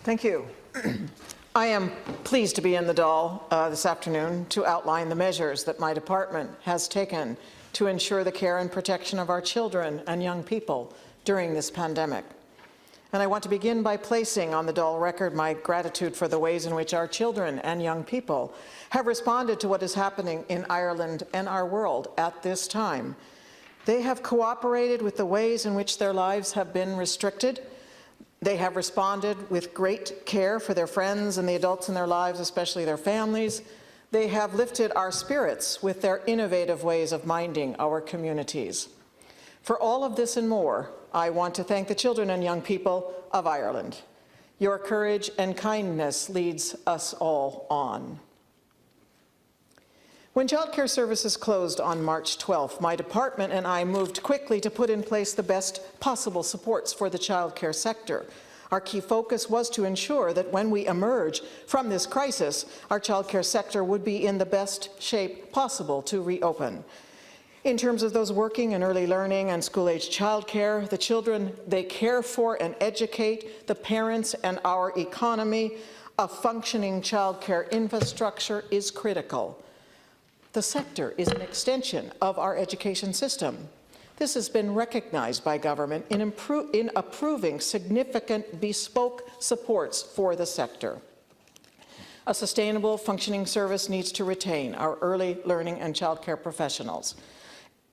Thank you. I am pleased to be in the Dáil this afternoon to outline the measures that my department has taken to ensure the care and protection of our children and young people during this pandemic. And I want to begin by placing on the Dáil record my gratitude for the ways in which our children and young people have responded to what is happening in Ireland and our world at this time. They have cooperated with the ways in which their lives have been restricted. They have responded with great care for their friends and the adults in their lives, especially their families. They have lifted our spirits with their innovative ways of minding our communities. For all of this and more, I want to thank the children and young people of Ireland. Your courage and kindness leads us all on. When childcare services closed on March 12th, my department and I moved quickly to put in place the best possible supports for the childcare sector. Our key focus was to ensure that when we emerge from this crisis, our childcare sector would be in the best shape possible to reopen. In terms of those working in early learning and school-age childcare, the children they care for and educate, the parents and our economy, a functioning childcare infrastructure is critical. The sector is an extension of our education system. This has been recognized by government in approving significant bespoke supports for the sector. A sustainable, functioning service needs to retain our early learning and childcare professionals.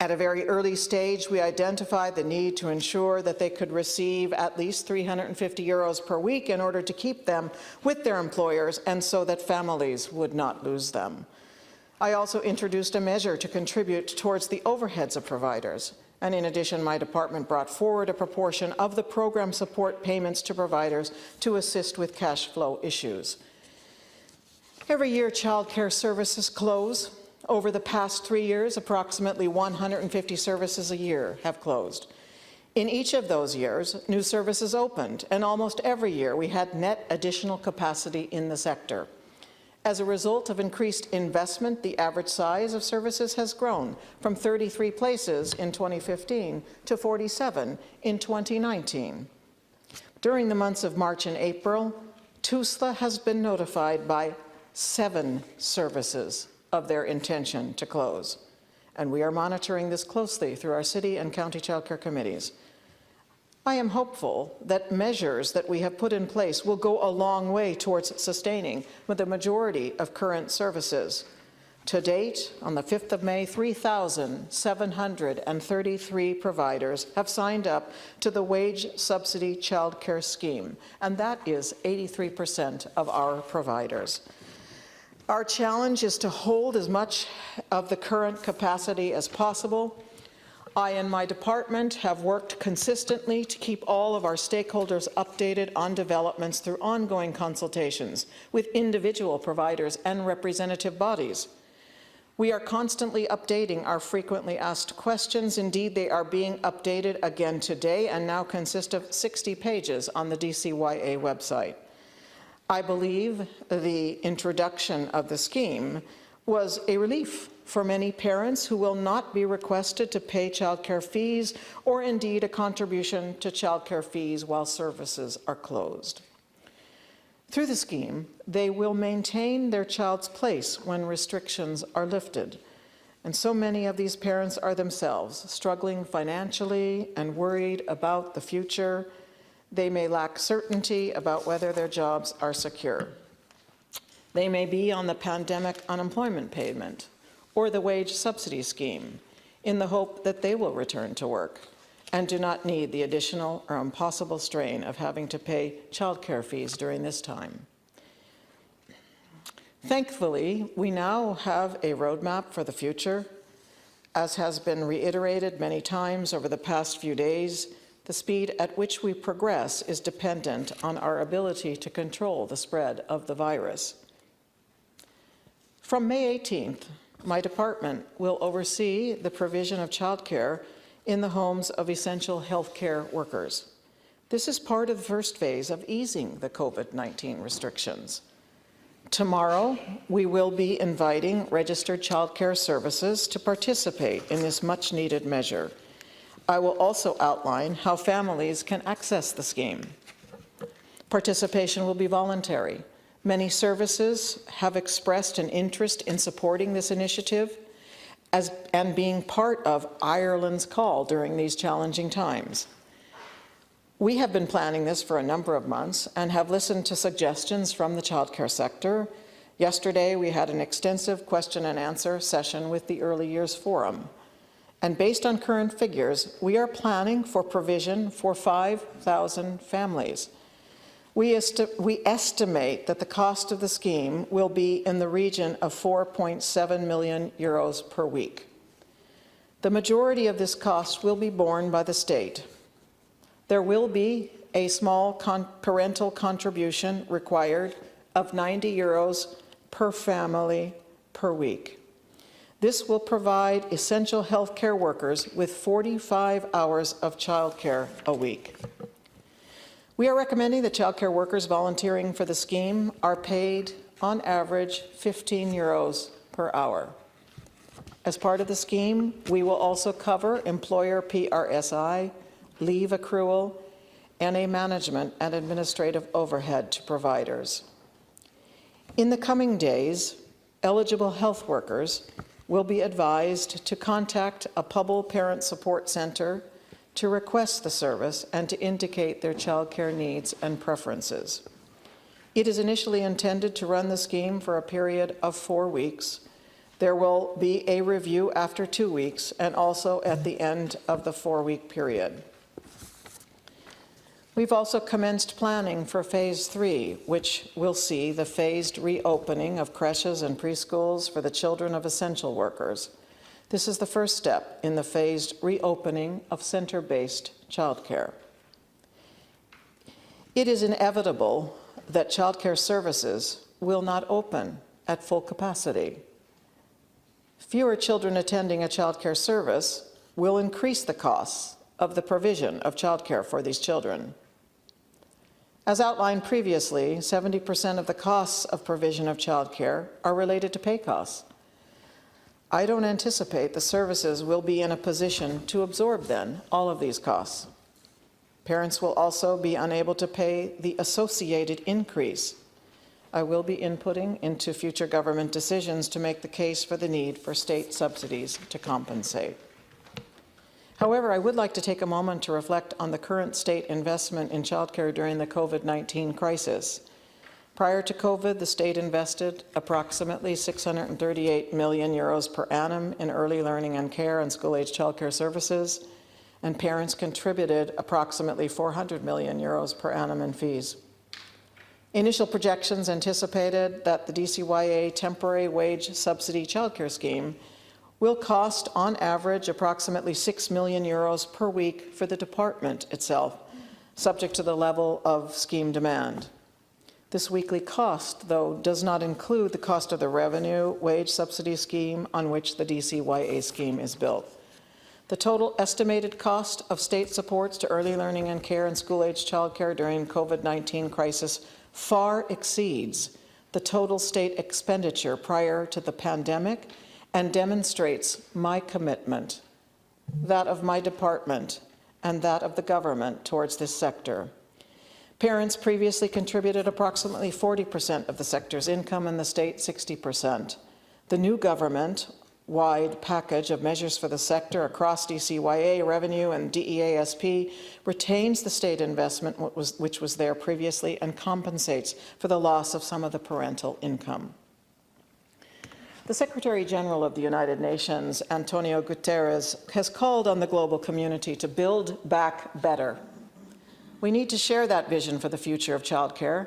At a very early stage, we identified the need to ensure that they could receive at least €350 per week in order to keep them with their employers and so that families would not lose them. I also introduced a measure to contribute towards the overheads of providers. And in addition, my department brought forward a proportion of the program support payments to providers to assist with cash flow issues. Every year, childcare services close. Over the past 3 years, approximately 150 services a year have closed. In each of those years, new services opened, and almost every year we had net additional capacity in the sector. As a result of increased investment, the average size of services has grown from 33 places in 2015 to 47 in 2019. During the months of March and April, TUSLA has been notified by 7 services of their intention to close, and we are monitoring this closely through our city and county childcare committees. I am hopeful that measures that we have put in place will go a long way towards sustaining with the majority of current services. To date, on the 5th of May, 3,733 providers have signed up to the wage subsidy childcare scheme, and that is 83% of our providers. Our challenge is to hold as much of the current capacity as possible. I and my department have worked consistently to keep all of our stakeholders updated on developments through ongoing consultations with individual providers and representative bodies. We are constantly updating our frequently asked questions. Indeed, they are being updated again today and now consist of 60 pages on the DCYA website. I believe the introduction of the scheme was a relief for many parents who will not be requested to pay childcare fees or indeed a contribution to childcare fees while services are closed. Through the scheme, they will maintain their child's place when restrictions are lifted. And so many of these parents are themselves struggling financially and worried about the future. They may lack certainty about whether their jobs are secure. They may be on the pandemic unemployment payment or the wage subsidy scheme in the hope that they will return to work and do not need the additional or impossible strain of having to pay childcare fees during this time. Thankfully, we now have a roadmap for the future. As has been reiterated many times over the past few days, the speed at which we progress is dependent on our ability to control the spread of the virus. From May 18th, my department will oversee the provision of childcare in the homes of essential healthcare workers. This is part of the first phase of easing the COVID-19 restrictions. Tomorrow, we will be inviting registered childcare services to participate in this much-needed measure. I will also outline how families can access the scheme. Participation will be voluntary. Many services have expressed an interest in supporting this initiative and being part of Ireland's call during these challenging times. We have been planning this for a number of months and have listened to suggestions from the childcare sector. Yesterday, we had an extensive question and answer session with the Early Years Forum. And based on current figures, we are planning for provision for 5,000 families. We estimate that the cost of the scheme will be in the region of 4.7 million euros per week. The majority of this cost will be borne by the state. There will be a small parental contribution required of 90 euros per family per week. This will provide essential healthcare workers with 45 hours of childcare a week. We are recommending that childcare workers volunteering for the scheme are paid on average 15 euros per hour. As part of the scheme, we will also cover employer PRSI, leave accrual, and a management and administrative overhead to providers. In the coming days, eligible health workers will be advised to contact a Pobal Parent Support Centre to request the service and to indicate their childcare needs and preferences. It is initially intended to run the scheme for a period of 4 weeks. There will be a review after 2 weeks and also at the end of the 4-week period. We've also commenced planning for Phase 3, which will see the phased reopening of creches and preschools for the children of essential workers. This is the first step in the phased reopening of centre-based childcare. It is inevitable that childcare services will not open at full capacity. Fewer children attending a childcare service will increase the costs of the provision of childcare for these children. As outlined previously, 70% of the costs of provision of childcare are related to pay costs. I don't anticipate the services will be in a position to absorb then all of these costs. Parents will also be unable to pay the associated increase. I will be inputting into future government decisions to make the case for the need for state subsidies to compensate. However, I would like to take a moment to reflect on the current state investment in childcare during the COVID-19 crisis. Prior to COVID, the state invested approximately 638 million euros per annum in early learning and care and school-age childcare services, and parents contributed approximately 400 million euros per annum in fees. Initial projections anticipated that the DCYA temporary wage subsidy childcare scheme will cost on average approximately 6 million euros per week for the department itself, subject to the level of scheme demand. This weekly cost, though, does not include the cost of the revenue wage subsidy scheme on which the DCYA scheme is built. The total estimated cost of state supports to early learning and care and school-age childcare during COVID-19 crisis far exceeds the total state expenditure prior to the pandemic and demonstrates my commitment, that of my department, and that of the government towards this sector. Parents previously contributed approximately 40% of the sector's income and the state 60%. The new government-wide package of measures for the sector across DCYA, revenue and DEASP retains the state investment which was there previously and compensates for the loss of some of the parental income. The Secretary General of the United Nations, Antonio Guterres, has called on the global community to build back better. We need to share that vision for the future of childcare.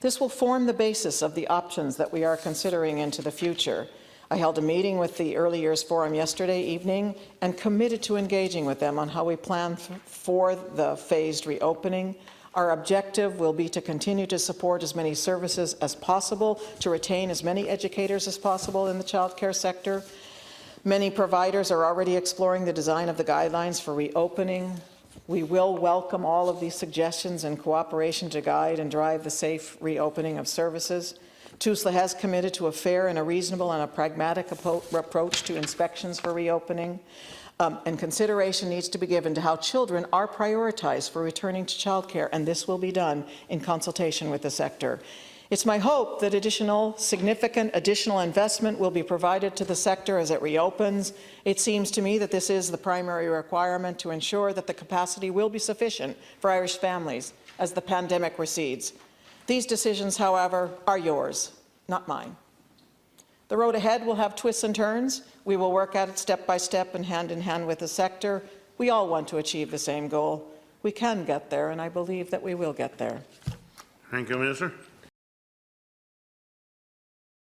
This will form the basis of the options that we are considering into the future. I held a meeting with the Early Years Forum yesterday evening and committed to engaging with them on how we plan for the phased reopening. Our objective will be to continue to support as many services as possible, to retain as many educators as possible in the childcare sector. Many providers are already exploring the design of the guidelines for reopening. We will welcome all of these suggestions and cooperation to guide and drive the safe reopening of services. TUSLA has committed to a fair and a reasonable and a pragmatic approach to inspections for reopening. and consideration needs to be given to how children are prioritised for returning to childcare, and this will be done in consultation with the sector. It's my hope that significant additional investment will be provided to the sector as it reopens. It seems to me that this is the primary requirement to ensure that the capacity will be sufficient for Irish families as the pandemic recedes. These decisions, however, are yours, not mine. The road ahead will have twists and turns. We will work at it step by step and hand in hand with the sector. We all want to achieve the same goal. We can get there, and I believe that we will get there. Thank you, Minister.